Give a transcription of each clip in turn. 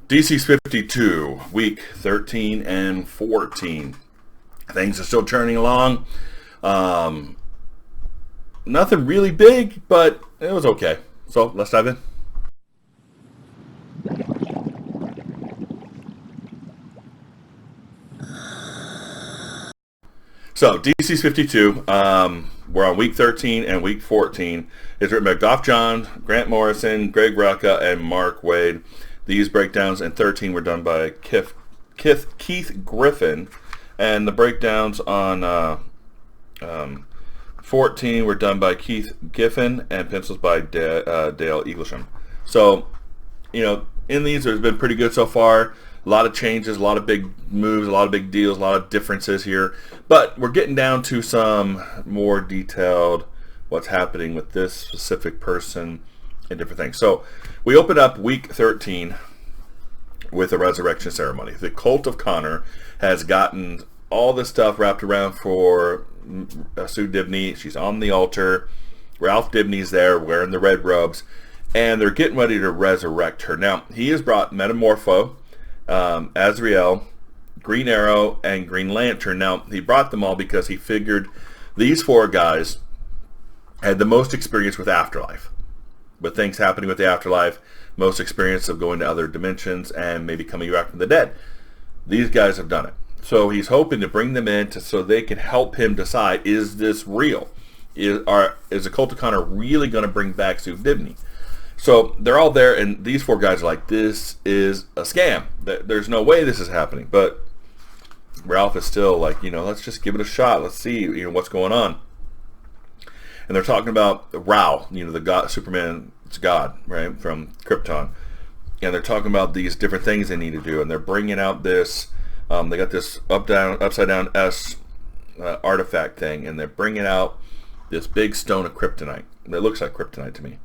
DC's 52, week 13 and 14. Things are still churning along. Nothing really big, but it was okay. So let's dive in. So DC's 52. We're on week 13 and week 14. It's written by Geoff Johns, Grant Morrison, Greg Rucka, and Mark Waid. These breakdowns in 13 were done by Keith Griffin, and the breakdowns on 14 were done by Keith Giffen and pencils by Dale Eaglesham. So, in these, there's been pretty good so far. A lot of changes, a lot of big moves, a lot of big deals, a lot of differences here. But we're getting down to some more detailed what's happening with this specific person and different things. So we open up week 13 with a resurrection ceremony. The cult of Connor has gotten all this stuff wrapped around for Sue Dibney. She's on the altar. Ralph Dibney's there wearing the red robes, and they're getting ready to resurrect her. Now, he has brought Metamorpho, Azrael, Green Arrow, and Green Lantern. Now, he brought them all because he figured these four guys had the most experience with afterlife, with things happening with the afterlife, most experience of going to other dimensions and maybe coming back from the dead. These guys have done it. So he's hoping to bring them in so they can help him decide, is this real? Is the cult of Connor really going to bring back Sue Dibney? So they're all there, and these four guys are like, this is a scam. There's no way this is happening. But Ralph is still like, let's just give it a shot. Let's see, what's going on. And they're talking about Ra, the god, Superman's god, right, from Krypton. And they're talking about these different things they need to do. And they're bringing out this, they got this upside down S artifact thing. And they're bringing out this big stone of kryptonite. That looks like kryptonite to me.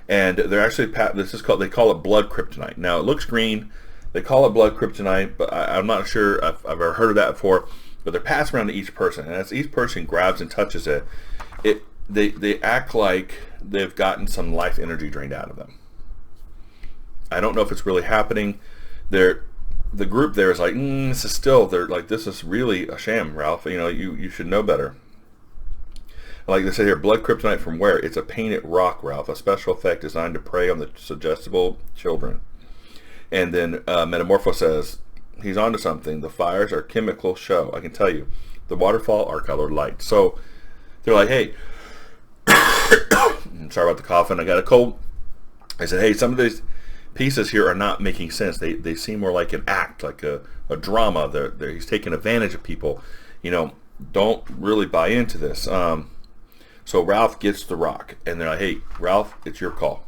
And they're actually, they call it blood kryptonite. Now, it looks green. They call it blood kryptonite, but I'm not sure I've ever heard of that before. But they're passed around to each person, and as each person grabs and touches it, they act like they've gotten some life energy drained out of them. I don't know if it's really happening. The group there is like, they're like, this is really a sham, Ralph. You should know better. Like they say here, blood kryptonite from where? It's a painted rock, Ralph, a special effect designed to prey on the suggestible children. And then Metamorpho says, he's onto something. The fires are chemical show. I can tell you. The waterfall are colored light. So they're like, hey, sorry about the coughing. I got a cold. I said, hey, some of these pieces here are not making sense. They seem more like an act, like a drama. He's taking advantage of people. Don't really buy into this. So Ralph gets the rock. And they're like, hey, Ralph, it's your call.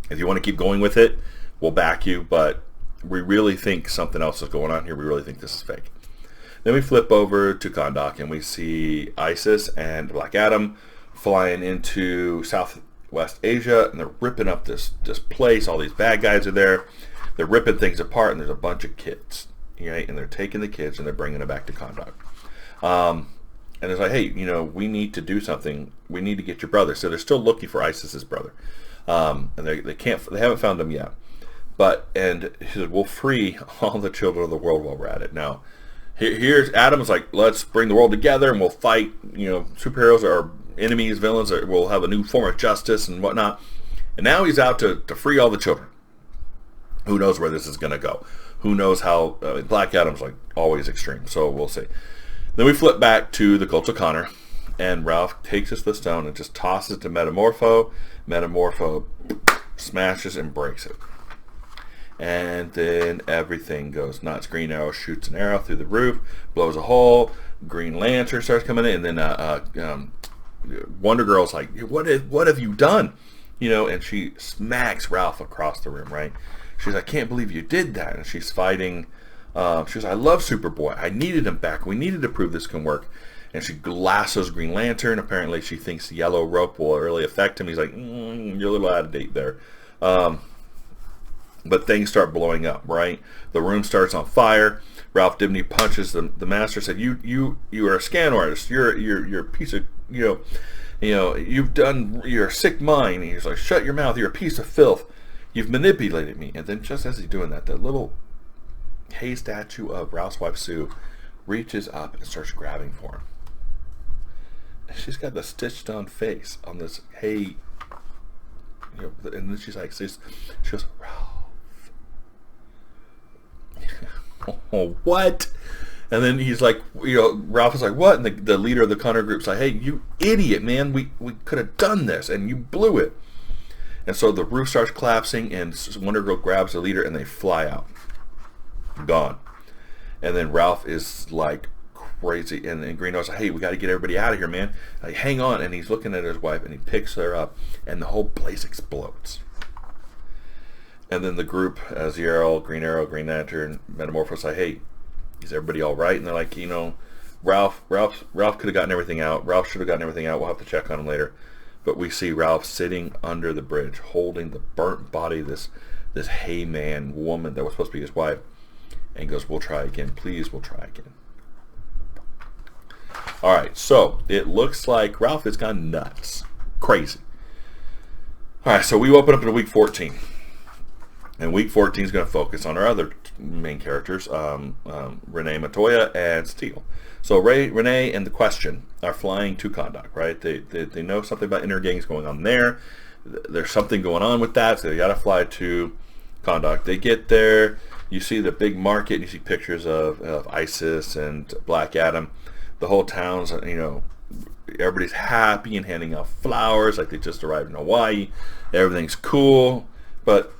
If you want to keep going with it, we'll back you. But we really think something else is going on here. We really think this is fake. Then we flip over to Kahndaq and we see Isis and Black Adam flying into Southwest Asia, and they're ripping up this place. All these bad guys are there. They're ripping things apart, and there's a bunch of kids, right? And they're taking the kids and they're bringing them back to Kahndaq. And it's like, hey, we need to do something. We need to get your brother. So they're still looking for Isis's brother, and they haven't found him yet. And he said, we'll free all the children of the world while we're at it. Now, here's Adam's like, let's bring the world together and we'll fight, superheroes or enemies, villains, or we'll have a new form of justice and whatnot. And now he's out to free all the children. Who knows where this is going to go? Who knows how, Black Adam's like always extreme, so we'll see. Then we flip back to the cult of Connor, and Ralph takes us the stone and just tosses it to Metamorpho. Metamorpho smashes and breaks it. And then everything goes nuts. Green Arrow shoots an arrow through the roof, blows a hole. Green Lantern starts coming in, and then Wonder Girl's like, "What have you done?" And she smacks Ralph across the room. Right? She's like, "I can't believe you did that." And she's fighting. She's like, "I love Superboy. I needed him back. We needed to prove this can work." And she lassos Green Lantern. Apparently, she thinks the yellow rope will really affect him. He's like, "You're a little out of date there." But things start blowing up, right? The room starts on fire. Ralph Dibney punches the master. Said, "You are a scan artist. You're a piece of you're a sick mind." And he's like, "Shut your mouth. You're a piece of filth." You've manipulated me. And then just as he's doing that, the little hay statue of Ralph's wife, Sue, reaches up and starts grabbing for him. And she's got the stitched on face on this hay, and then she's like, she goes, Ralph. Oh, what? And then he's like, Ralph is like, what? And the leader of the Connor group's like, hey, you idiot, man. We could have done this, and you blew it. And so the roof starts collapsing, and Wonder Girl grabs the leader, and they fly out. Gone. And then Ralph is like crazy, and Green Arrow's like, hey, we got to get everybody out of here, man. Like, hang on. And he's looking at his wife, and he picks her up, and the whole place explodes. And then the group, Azrael, Green Arrow, Green Lantern, Metamorphosis, like, hey, is everybody all right? And they're like, Ralph could have gotten everything out. Ralph should have gotten everything out. We'll have to check on him later. But we see Ralph sitting under the bridge, holding the burnt body of this hay man woman that was supposed to be his wife, and goes, we'll try again. Please, we'll try again. All right, so it looks like Ralph has gone nuts. Crazy. All right, so we open up into week 14. And week 14 is going to focus on our other main characters, Renee Montoya and Steele. So Renee and the Question are flying to Kahndaq, right? They know something about inner gangs going on there. There's something going on with that, so they got to fly to Kahndaq. They get there. You see the big market. And you see pictures of ISIS and Black Adam. The whole town's, everybody's happy and handing out flowers like they just arrived in Hawaii. Everything's cool, but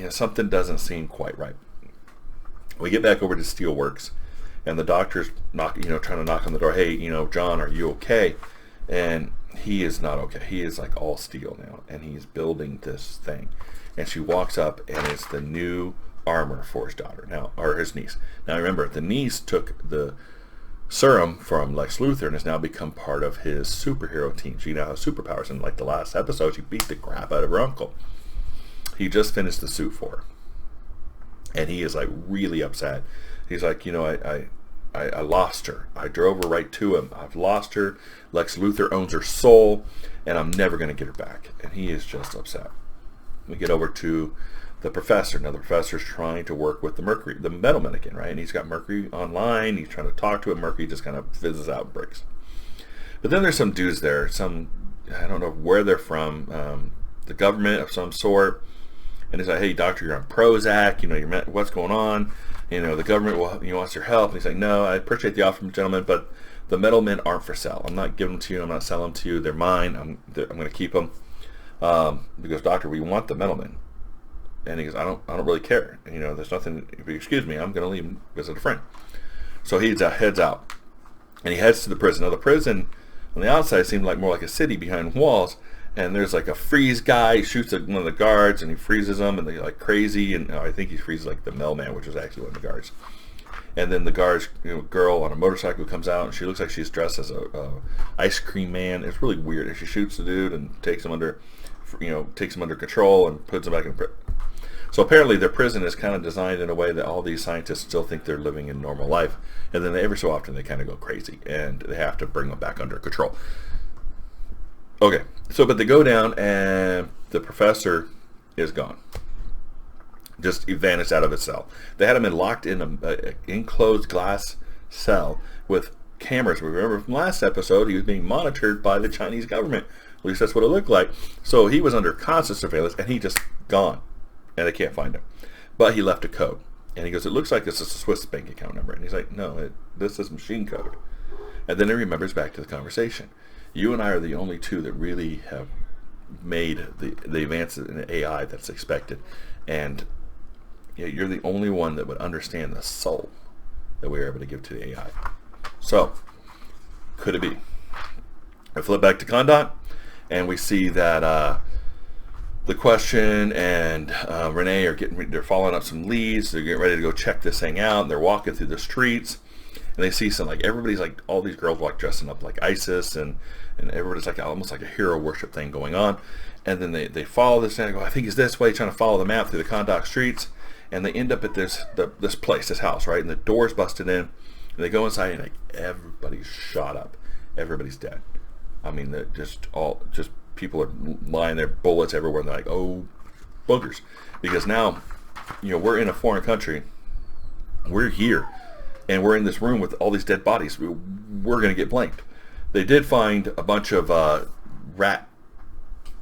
something doesn't seem quite right. We get back over to Steelworks, and the doctor's trying to knock on the door. Hey, John, are you okay? And he is not okay. He is like all steel now, and he's building this thing. And she walks up, and it's the new armor for his daughter now, or his niece. Now remember, the niece took the serum from Lex Luthor and has now become part of his superhero team. She now has superpowers. And like the last episode, she beat the crap out of her uncle. He just finished the suit for her, and he is like really upset. He's like, I lost her. I drove her right to him. I've lost her. Lex Luthor owns her soul, and I'm never going to get her back. And he is just upset. We get over to the professor. Now the professor's trying to work with the Metal Men again, right? And he's got Mercury online. He's trying to talk to him. Mercury just kind of fizzes out and breaks. But then there's some dudes there. I don't know where they're from. The government of some sort. And he's like, hey, doctor, you're on Prozac. What's going on? The government wants your help. And he's like, no, I appreciate the offer, gentlemen, but the Metal Men aren't for sale. I'm not giving them to you. I'm not selling them to you. They're mine. I'm going to keep them. He goes, doctor, we want the Metal Men. And he goes, I don't really care. There's nothing. Excuse me, I'm going to leave and visit a friend. So he heads out, and he heads to the prison. Now the prison on the outside seemed like more like a city behind walls. And there's like a freeze guy. He shoots at one of the guards, and he freezes them, and they're like crazy. And I think he freezes like the mailman, which was actually one of the guards. And then the guards, girl on a motorcycle comes out, and she looks like she's dressed as a ice cream man. It's really weird. And she shoots the dude and takes him under control and puts him back in prison. So apparently their prison is kind of designed in a way that all these scientists still think they're living in normal life, and then every so often they kind of go crazy, and they have to bring them back under control. Okay, but they go down, and the professor is gone. Just vanished out of his cell. They had him locked in an enclosed glass cell with cameras. We remember from last episode he was being monitored by the Chinese government. At least that's what it looked like. So he was under constant surveillance, and he just gone. And they can't find him. But he left a code. And he goes, it looks like this is a Swiss bank account number. And he's like, no, this is machine code. And then he remembers back to the conversation. You and I are the only two that really have made the advances in AI that's expected. And you're the only one that would understand the soul that we were able to give to the AI. So, could it be? I flip back to Kahndaq, and we see that the Question and Renee they're following up some leads. They're getting ready to go check this thing out. They're walking through the streets, and they see everybody's all these girls dressing up like ISIS, and everybody's almost like a hero worship thing going on. And then they follow this and they go, I think it's this way, trying to follow the map through the Kahndaq streets, and they end up at this place, this house, right? And the door's busted in, and they go inside, and everybody's shot up, everybody's dead. I mean, just people are lying there, bullets everywhere, and they're like, oh boogers, because now, we're in a foreign country. We're here, and we're in this room with all these dead bodies. We're going to get blamed. They did find a bunch of rat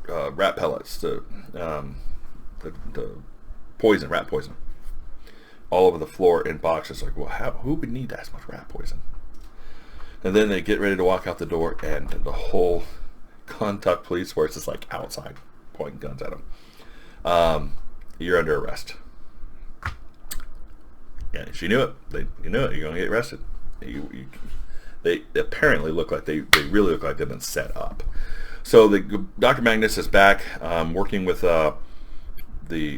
pellets, the poison, rat poison, all over the floor in boxes. Like, well, who would need that much rat poison? And then they get ready to walk out the door, and the whole Kentucky police force is like outside, pointing guns at them. You're under arrest. Yeah, she knew it. You knew it. You're going to get arrested. They apparently look like they really look like they've been set up. So Dr. Magnus is back working with the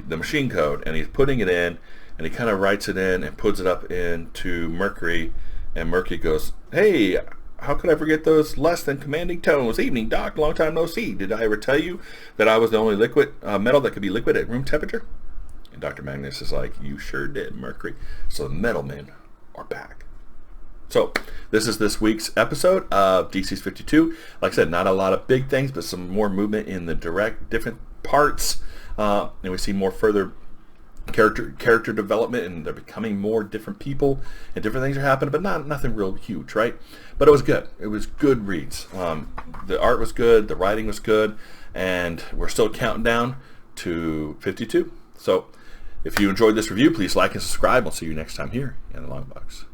machine code, and he's putting it in, and he kind of writes it in and puts it up into Mercury, and Mercury goes, "Hey, how could I forget those less than commanding tones? Evening, Doc. Long time no see. Did I ever tell you that I was the only liquid metal that could be liquid at room temperature?" And Dr. Magnus is like, "You sure did, Mercury." So the metal men are back. So this is this week's episode of DC's 52. Like I said, not a lot of big things, but some more movement in the different parts. And we see more further character development, and they're becoming more different people, and different things are happening, but nothing real huge, right? But it was good. It was good reads. The art was good, the writing was good, and we're still counting down to 52. So if you enjoyed this review, please like and subscribe. I'll see you next time here in the Long Box.